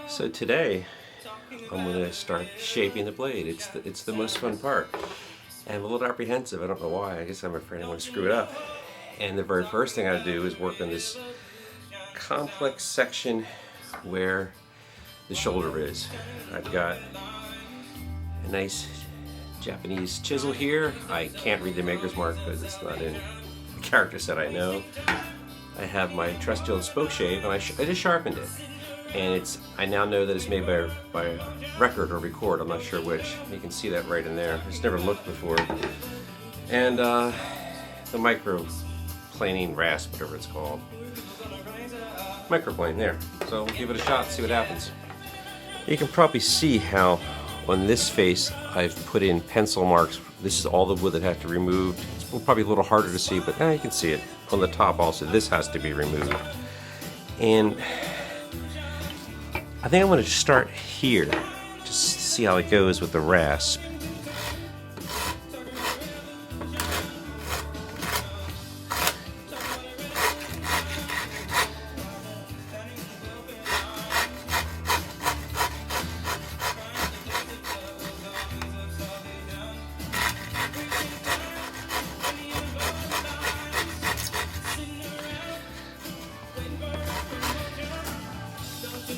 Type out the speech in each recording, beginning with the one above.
So today I'm going to start shaping the blade. It's the most fun part. And I'm a little apprehensive. I don't know why. I guess I'm afraid I'm going to screw it up. And the very first thing I do is work on this complex section where the shoulder is. I've got a nice Japanese chisel here. I can't read the maker's mark because it's not in the character set I know. I have my trusty old spoke shave, and I just sharpened it. And I now know that it's made by record or record. I'm not sure which. You can see that right in there. I just never looked before. And the microplaning rasp, whatever it's called. Microplane, there. So we'll give it a shot, see what happens. You can probably see how on this face I've put in pencil marks. This is all the wood that I have to remove. It's probably a little harder to see, but you can see it. On the top also, this has to be removed. And I think I'm going to start here, just to see how it goes with the rasp.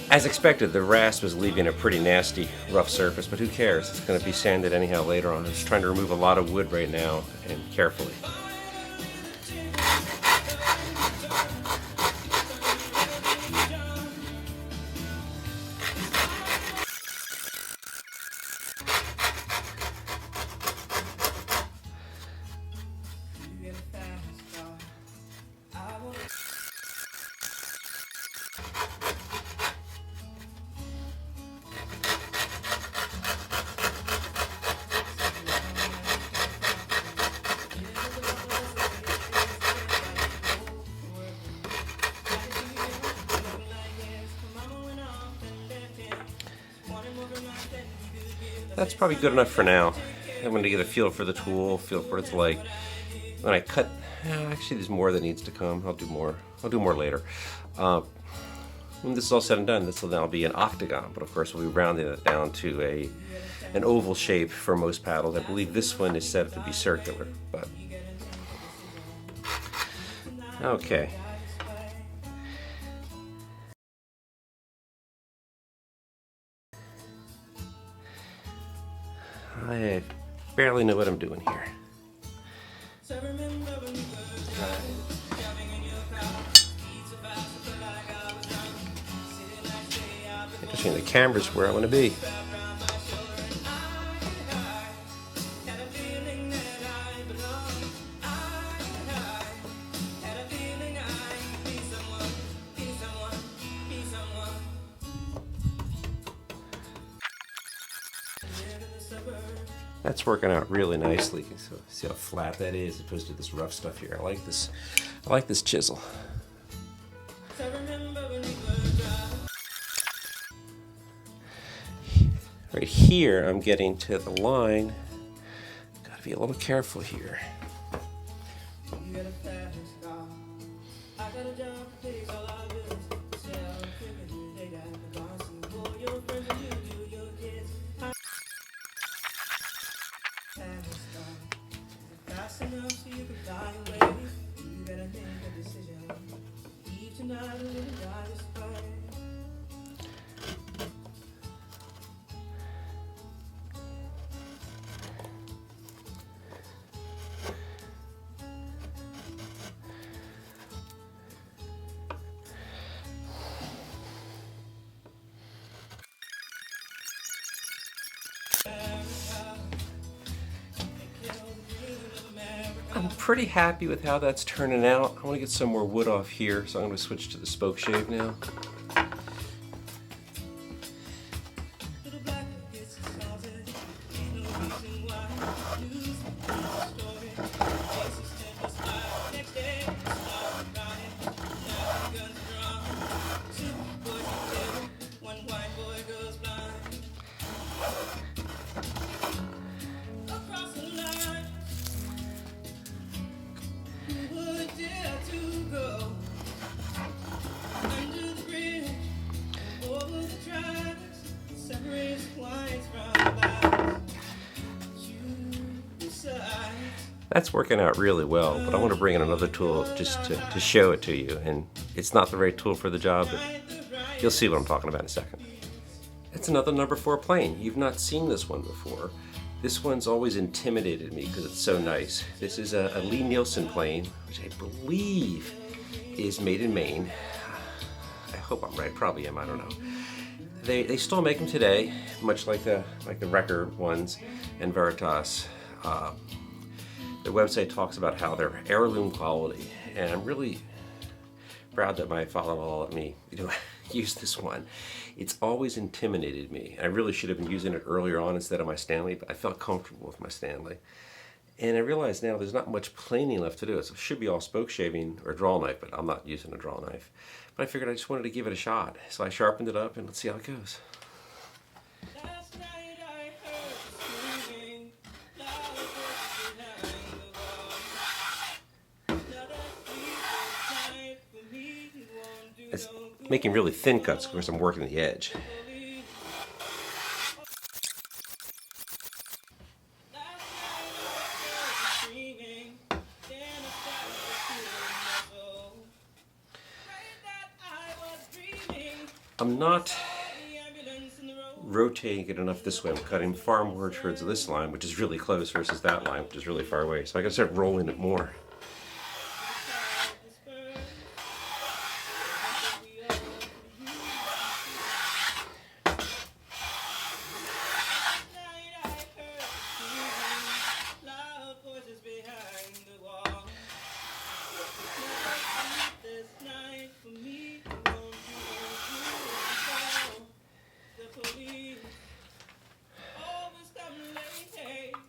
As expected, the rasp is leaving a pretty nasty, rough surface, but who cares? It's going to be sanded anyhow later on. I'm just trying to remove a lot of wood right now, and carefully. That's probably good enough for now. I'm going to get a feel for the tool, feel for what it's like. When I cut, actually there's more that needs to come. I'll do more later. When this is all said and done, this will now be an octagon, but of course we'll be rounding it down to an oval shape for most paddles. I believe this one is set up to be circular, but okay. I barely know what I'm doing here. Interesting, the camera's where I want to be. That's working out really nicely. So see how flat that is, as opposed to this rough stuff here. I like this chisel. Right here, I'm getting to the line. Gotta be a little careful here. I'm pretty happy with how that's turning out. I want to get some more wood off here, so I'm going to switch to the spoke shave now. That's working out really well, but I want to bring in another tool just to show it to you. And it's not the right tool for the job, but you'll see what I'm talking about in a second. It's another number 4 plane. You've not seen this one before. This one's always intimidated me because it's so nice. This is a Lee Nielsen plane, which I believe is made in Maine. I hope I'm right, probably am, I don't know. They still make them today, much like the Wrecker ones and Veritas. The website talks about how they're heirloom quality, and I'm really proud that my father-in-law let me use this one. It's always intimidated me. I really should have been using it earlier on instead of my Stanley, but I felt comfortable with my Stanley. And I realize now there's not much planing left to do. It should be all spoke shaving or draw knife, but I'm not using a draw knife. But I figured I just wanted to give it a shot. So I sharpened it up and let's see how it goes. It's making really thin cuts, of course I'm working the edge. I'm not rotating it enough this way. I'm cutting far more towards this line, which is really close, versus that line, which is really far away. So I gotta start rolling it more.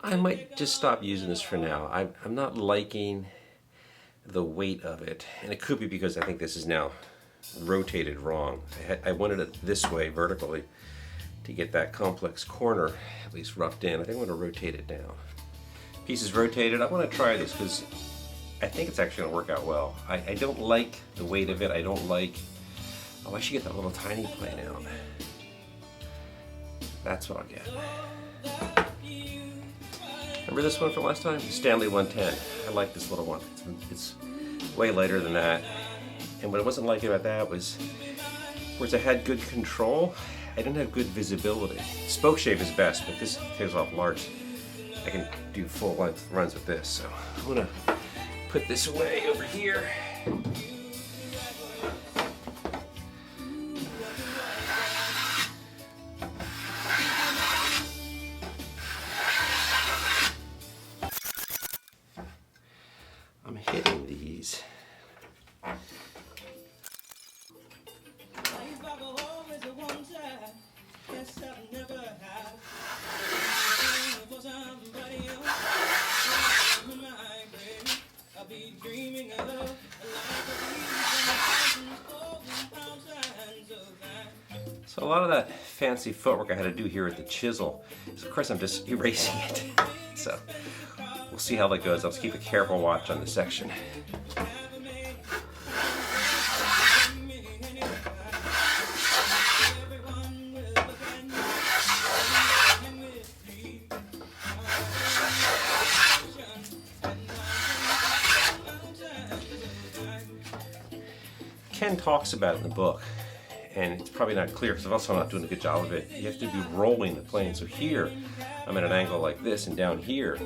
I might just stop using this for now. I'm not liking the weight of it, and it could be because I think this is now rotated wrong. I wanted it this way vertically to get that complex corner at least roughed in. I think I'm going to rotate it down. Piece is rotated. I want to try this because I think it's actually going to work out well. I don't like the weight of it. I don't like... Oh, I should get that little tiny plane out. That's what I'll get. Remember this one from last time? The Stanley 110. I like this little one. It's way lighter than that. And what I wasn't liking about that was, whereas I had good control, I didn't have good visibility. Spoke shave is best, but this takes off large. I can do full length runs with this. So I'm gonna put this away over here. I'm hitting these. So a lot of that fancy footwork I had to do here at the chisel, so of course I'm just erasing it. So we'll see how that goes. I'll just keep a careful watch on this section. Ken talks about it in the book, and it's probably not clear because I'm also not doing a good job of it. You have to be rolling the plane. So here, I'm at an angle like this, and down here,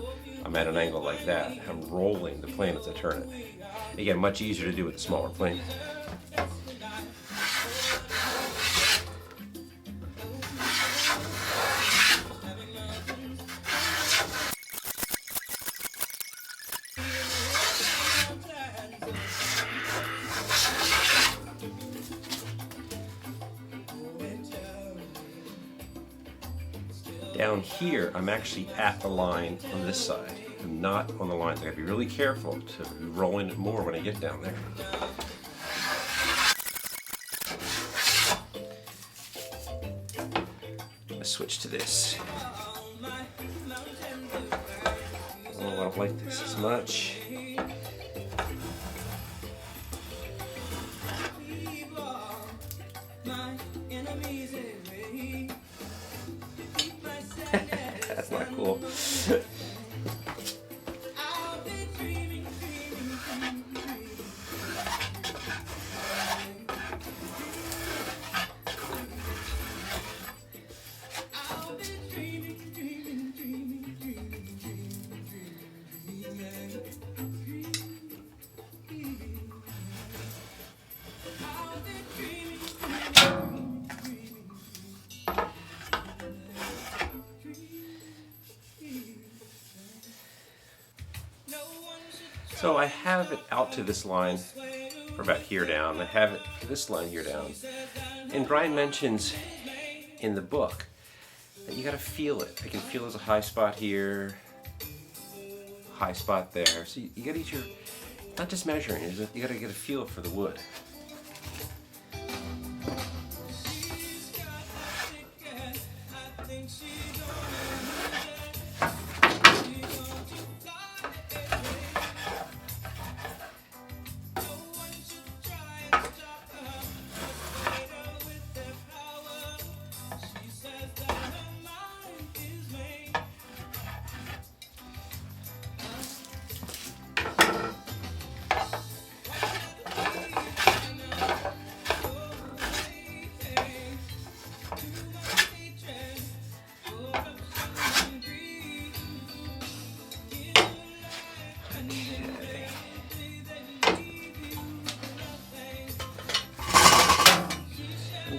I'm at an angle like that. I'm rolling the plane as I turn it. Again, much easier to do with a smaller plane. Down here, I'm actually at the line on this side. I'm not on the lines. I gotta be really careful to be rolling it more when I get down there. I'm gonna switch to this. Oh, I don't like this as much. So I have it out to this line, or about here down. I have it to this line here down. And Brian mentions in the book that you gotta feel it. I can feel there's a high spot here, high spot there. So you gotta use your, not just measuring, you gotta get a feel for the wood.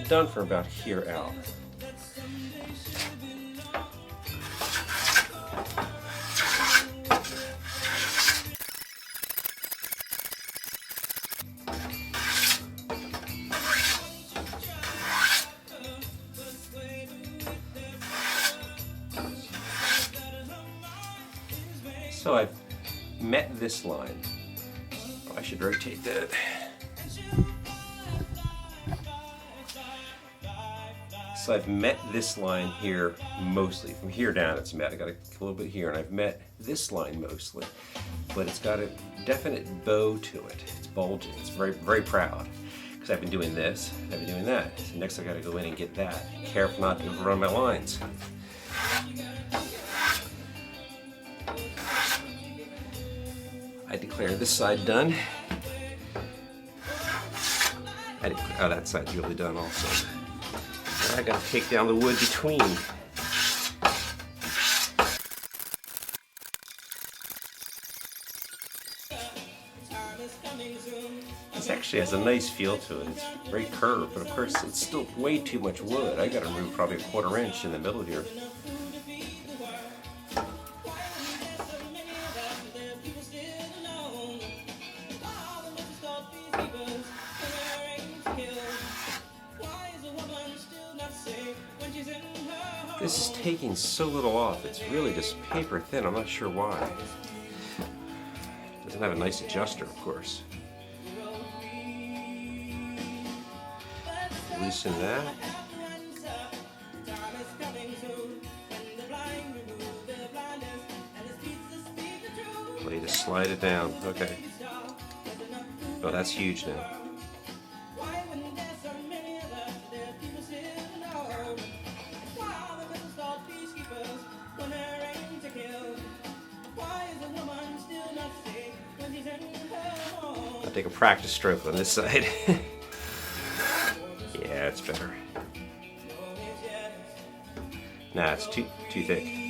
Done for about here out. So I've met this line. I should rotate that. So I've met this line here mostly. From here down it's met. I got a little bit here, and I've met this line mostly. But it's got a definite bow to it. It's bulging. It's very, very proud. Because I've been doing this, I've been doing that. So next I got to go in and get that. Careful not to overrun my lines. I declare this side done. Oh, that side's really done also. I gotta take down the wood between. This actually has a nice feel to it. It's very curved, but of course it's still way too much wood. I gotta remove probably a 1/4 inch in the middle here. This is taking so little off. It's really just paper thin. I'm not sure why. Doesn't have a nice adjuster, of course. Loosen that. Way to slide it down. Okay. Oh, that's huge now. I'll take a practice stroke on this side. Yeah, it's better. Nah, it's too thick.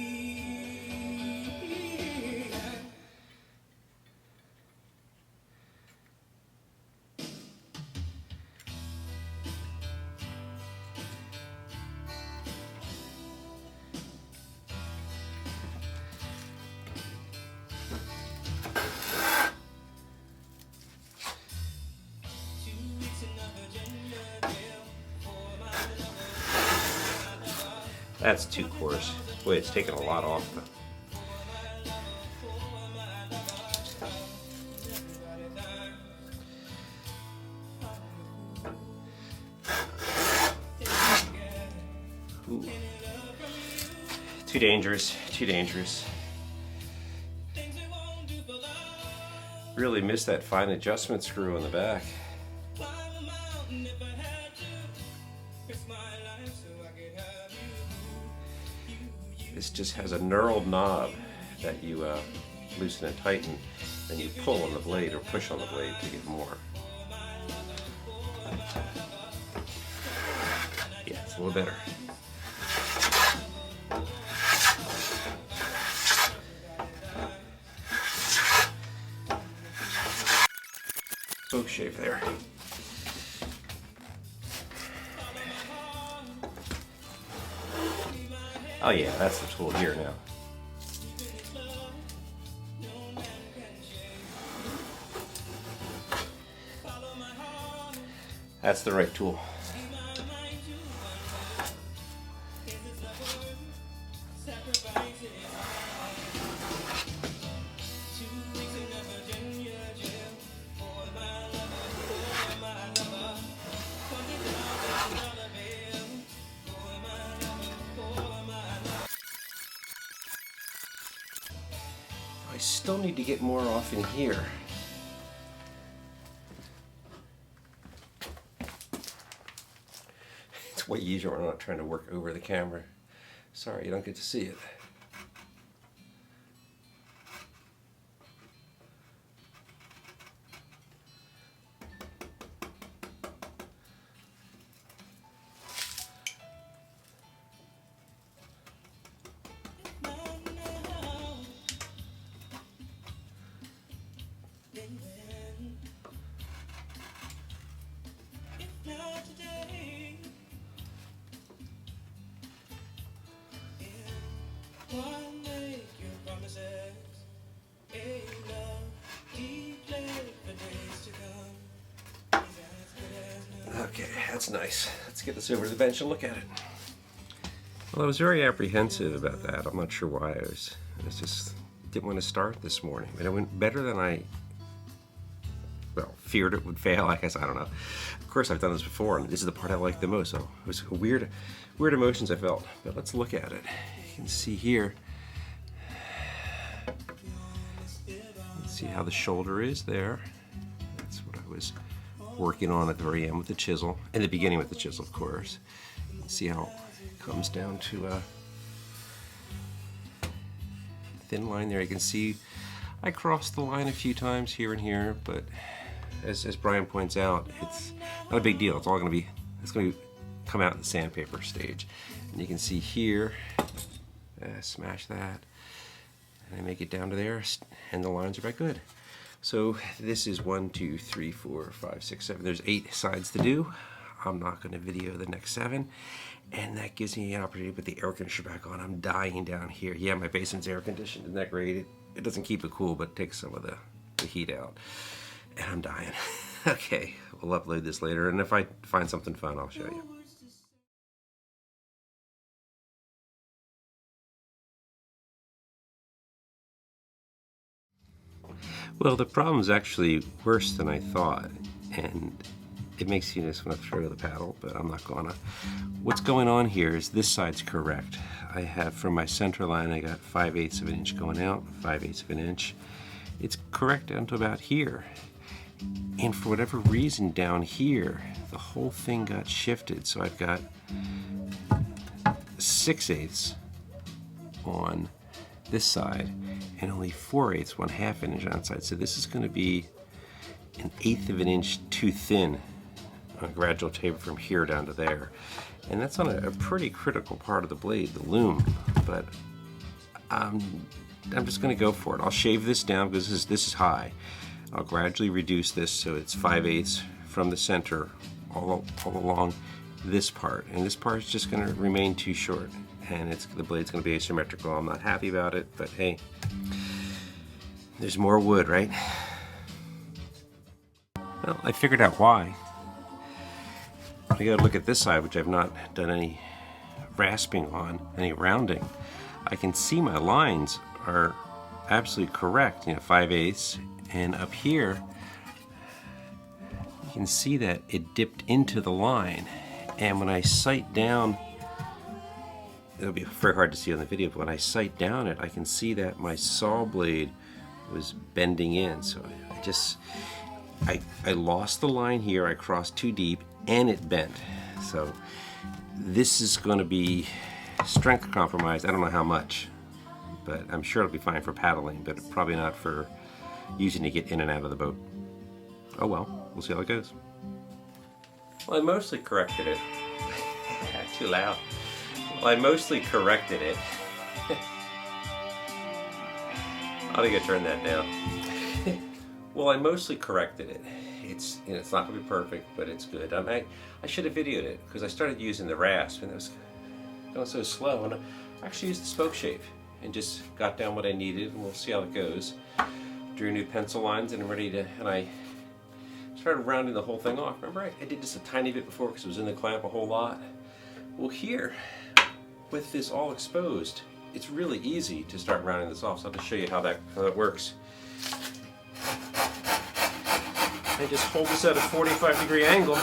That's too coarse. Boy, it's taking a lot off though. Ooh. Too dangerous, too dangerous. Really missed that fine adjustment screw on the back. This just has a knurled knob that you loosen and tighten, and you pull on the blade or push on the blade to get more. Yeah, it's a little better. Spoke shape there. Oh yeah, that's the tool here now. That's the right tool. I still need to get more off in here. It's way easier when I'm not trying to work over the camera. Sorry, you don't get to see it. Okay, that's nice. Let's get this over to the bench and look at it. Well, I was very apprehensive about that. I'm not sure why. I just didn't want to start this morning. But it went better than I, well, feared it would fail, I guess. I don't know. Of course, I've done this before, and this is the part I like the most. So it was weird emotions I felt. But let's look at it. You can see here. You can see how the shoulder is there. That's what I was working on at the very end with the chisel. In the beginning with the chisel, of course. You can see how it comes down to a thin line there. You can see I crossed the line a few times here and here, but as Brian points out, it's not a big deal. It's going to come out in the sandpaper stage. And you can see here, smash that, and I make it down to there, and the lines are back good. So this is 1, 2, 3, 4, 5, 6, 7. There's 8 sides to do. I'm not going to video the next 7. And that gives me an opportunity to put the air conditioner back on. I'm dying down here. Yeah, my basement's air conditioned. Isn't that great? It doesn't keep it cool, but it takes some of the heat out. And I'm dying. Okay, we'll upload this later. And if I find something fun, I'll show you. Well, the problem is actually worse than I thought, and it makes you just want to throw the paddle, but I'm not gonna. What's going on here is this side's correct. I have, from my center line, I got 5/8 of an inch going out, 5/8 of an inch. It's correct down to about here. And for whatever reason down here, the whole thing got shifted, so I've got 6/8 on this side, and only 4/8, 1/2 inch on that side. So this is going to be 1/8 of an inch too thin on a gradual taper from here down to there. And that's on a pretty critical part of the blade, the loom. But I'm just going to go for it. I'll shave this down because this is high. I'll gradually reduce this so it's 5/8 from the center all along this part. And this part is just going to remain too short. And the blade's going to be asymmetrical. I'm not happy about it, but hey, there's more wood, right? Well, I figured out why. I gotta look at this side, which I've not done any rasping on, any rounding. I can see my lines are absolutely correct, 5/8, and up here, you can see that it dipped into the line. And when I sight down, it'll be very hard to see on the video, but when I sight down it, I can see that my saw blade was bending in. So I lost the line here, I crossed too deep, and it bent. So this is going to be strength compromised. I don't know how much, but I'm sure it'll be fine for paddling, but probably not for using to get in and out of the boat. Oh well, we'll see how it goes. Well, I mostly corrected it. Too loud. Well, I mostly corrected it. I think I turned that down. Well, I mostly corrected it. It's it's not going to be perfect, but it's good. I should have videoed it because I started using the rasp and it was going so slow. And I actually used the spoke shave and just got down what I needed, and we'll see how it goes. Drew new pencil lines and I'm ready to. And I started rounding the whole thing off. Remember I did just a tiny bit before because it was in the clamp a whole lot? Well here, with this all exposed, it's really easy to start rounding this off. So I'll just show you how that works. I just hold this at a 45-degree angle.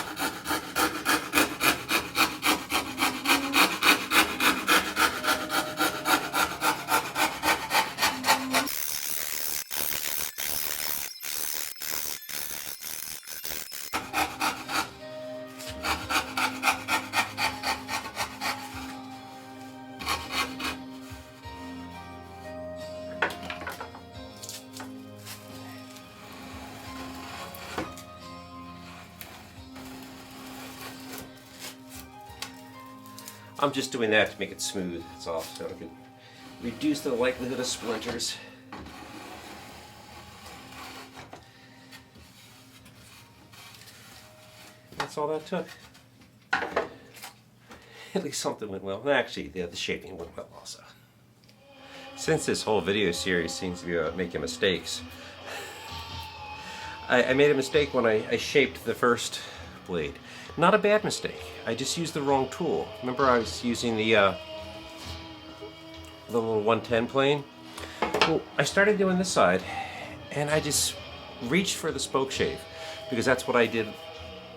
I'm just doing that to make it smooth, that's all, so I can reduce the likelihood of splinters. That's all that took. At least something went well. Actually, the shaping went well also. Since this whole video series seems to be about making mistakes, I made a mistake when I shaped the first blade. Not a bad mistake. I just used the wrong tool. Remember I was using the little 110 plane? Well, I started doing this side and I just reached for the spoke shave because that's what I did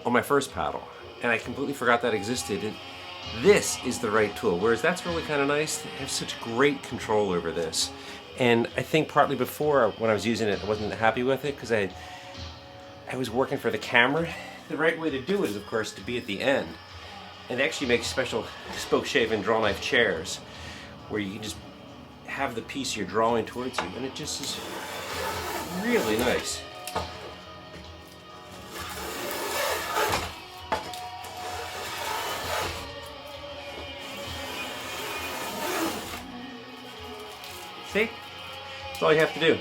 on my first paddle. And I completely forgot that existed. And this is the right tool. Whereas that's really kind of nice. I have such great control over this. And I think partly before when I was using it, I wasn't happy with it because I was working for the camera. The right way to do it is, of course, to be at the end. And they actually make special spoke shave and draw knife chairs where you can just have the piece you're drawing towards you, and it just is really nice. See? That's all you have to do.